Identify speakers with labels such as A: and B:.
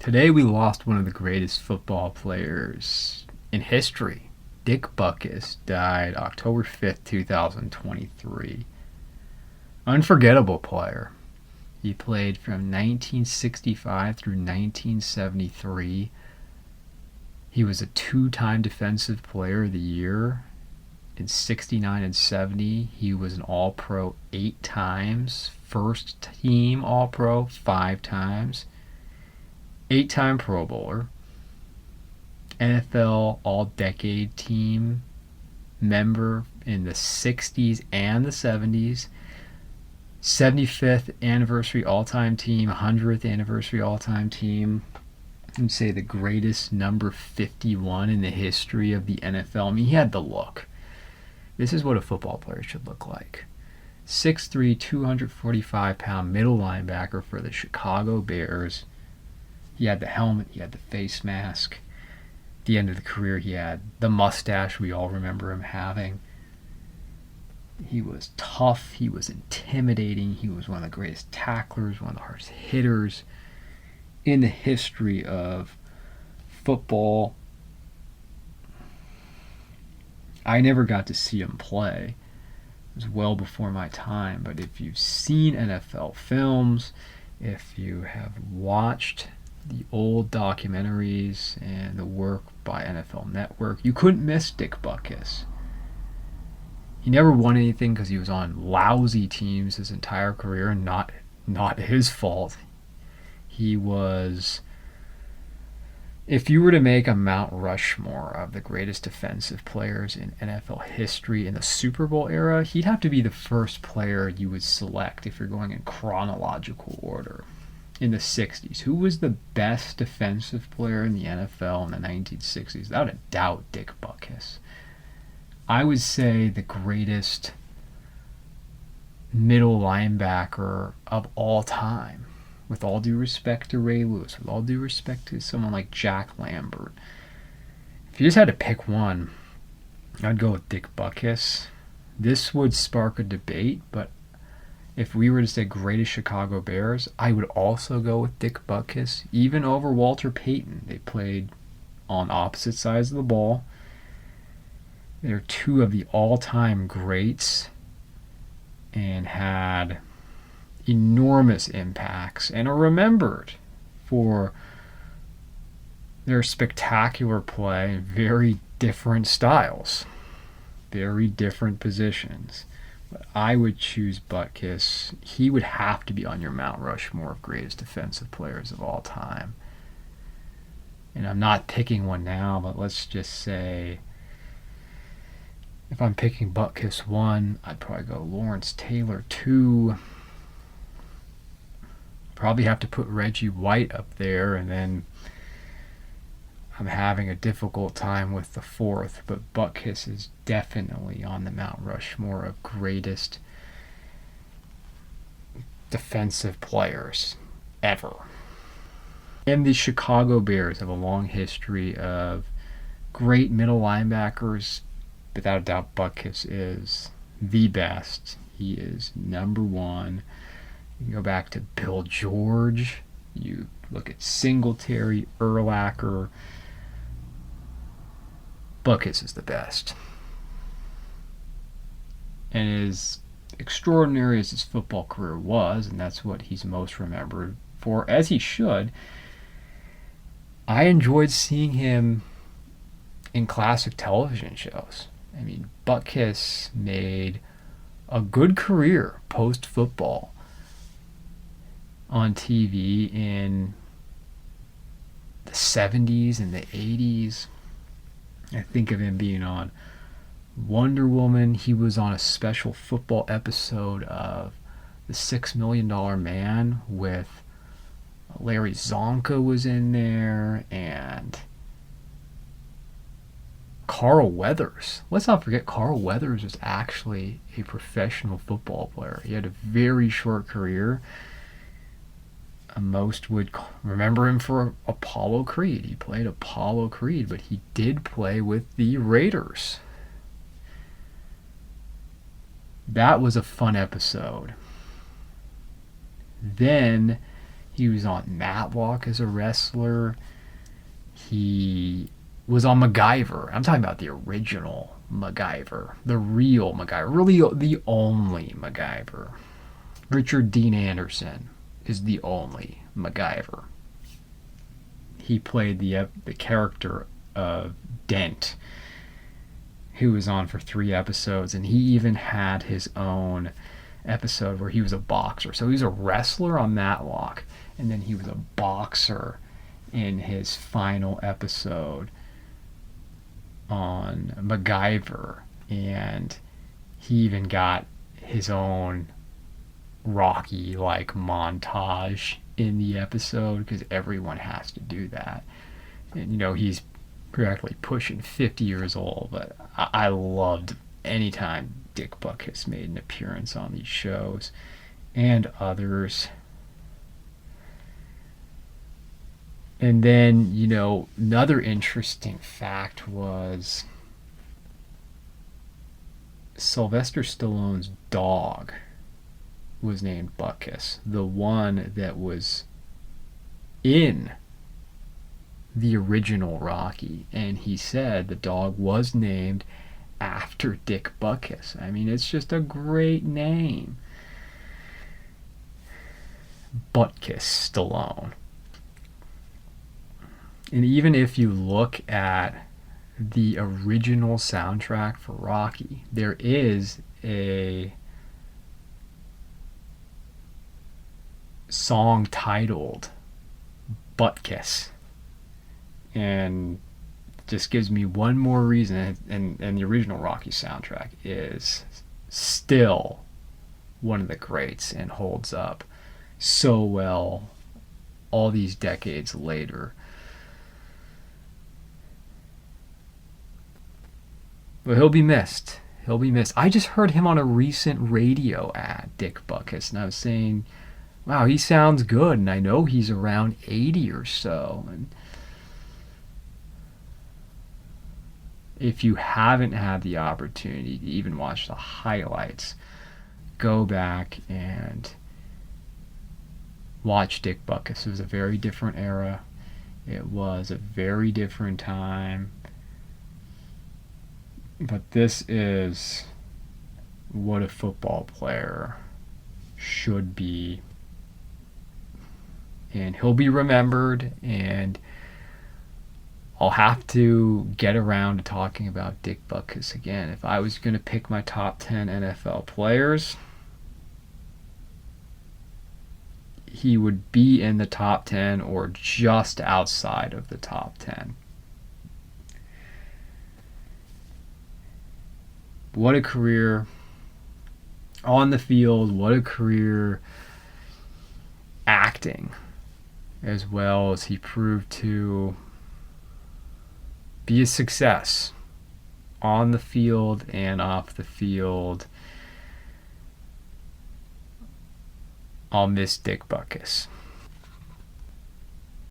A: Today we lost one of the greatest football players in history. Dick Butkus died October 5th, 2023. Unforgettable player. He played from 1965 through 1973. He was a two-time Defensive Player of the Year. In 69 and 70, he was an All-Pro 8 times, first team All-Pro 5 times, 8-time Pro Bowler, NFL All-Decade Team member in the 60s and the 70s, 75th anniversary all-time team, 100th anniversary all-time team. I'd say the greatest number 51 in the history of the NFL. I mean, he had the look. This is what a football player should look like. 6'3", 245-pound middle linebacker for the Chicago Bears. He had the helmet, he had the face mask. At the end of the career, he had the mustache we all remember him having. He was tough, he was intimidating, he was one of the greatest tacklers, one of the hardest hitters in the history of football. I never got to see him play. It was well before my time, but if you've seen NFL films, if you have watched the old documentaries and the work by NFL Network, you couldn't miss Dick Butkus. He never won anything because he was on lousy teams his entire career, and not his fault. He was, if you were to make a Mount Rushmore of the greatest defensive players in NFL history in the Super Bowl era, he'd have to be the first player you would select if you're going in chronological order. In the 60s, who was the best defensive player in the NFL in the 1960s? Without a doubt, Dick Butkus. I would say the greatest middle linebacker of all time. With all due respect to Ray Lewis, with all due respect to someone like Jack Lambert. If you just had to pick one, I'd go with Dick Butkus. This would spark a debate, but if we were to say greatest Chicago Bears, I would also go with Dick Butkus, even over Walter Payton. They played on opposite sides of the ball. They're two of the all-time greats and had enormous impacts and are remembered for their spectacular play in very different styles, very different positions. But I would choose Butkus. He would have to be on your Mount Rushmore of greatest defensive players of all time. And I'm not picking one now, but let's just say if I'm picking Butkus 1, I'd probably go Lawrence Taylor 2. Probably have to put Reggie White up there, and then I'm having a difficult time with the 4th, but Butkus is definitely on the Mount Rushmore of greatest defensive players ever. And the Chicago Bears have a long history of great middle linebackers. Without a doubt, Butkus is the best. He is number one. You go back to Bill George. You look at Singletary, Urlacher. Butkus is the best. And as extraordinary as his football career was, and that's what he's most remembered for, as he should, I enjoyed seeing him in classic television shows. I mean, Butkus made a good career post-football on TV in the 70s and the 80s. I think of him being on Wonder Woman. He was on a special football episode of The $6 Million Man with Larry Zonka was in there, and Carl Weathers. Let's not forget Carl Weathers was actually a professional football player. He had a very short career. Most would remember him for Apollo Creed. He played Apollo Creed, but he did play with the Raiders. That was a fun episode. Then He was on Matlock as a wrestler. He was on MacGyver. I'm talking about the original MacGyver, the real MacGyver, really the only MacGyver. Richard Dean Anderson is the only MacGyver. He played the character of Dent, who was on for 3 episodes, and he even had his own episode where he was a boxer. So he was a wrestler on Matlock, and then he was a boxer in his final episode on MacGyver, and he even got his own Rocky like montage in the episode, because everyone has to do that. And he's practically pushing 50 years old, but I loved anytime Dick Butkus made an appearance on these shows and others. And then, another interesting fact was Sylvester Stallone's dog was named Butkus, the one that was in the original Rocky. And he said the dog was named after Dick Butkus. I mean, it's just a great name. Butkus Stallone. And even if you look at the original soundtrack for Rocky, there is a song titled Butkus. And just gives me one more reason, and the original Rocky soundtrack is still one of the greats and holds up so well all these decades later. But he'll be missed. He'll be missed. I just heard him on a recent radio ad, Dick Butkus, and I was saying, wow, he sounds good, and I know he's around 80 or so. And if you haven't had the opportunity to even watch the highlights, go back and watch Dick Butkus. It was a very different era. It was a very different time. But this is what a football player should be. And he'll be remembered, and I'll have to get around to talking about Dick Butkus again. If I was going to pick my top 10 NFL players, he would be in the top 10 or just outside of the top 10. What a career on the field, what a career acting, as well as he proved to be a success on the field and off the field. I'll miss Dick Butkus.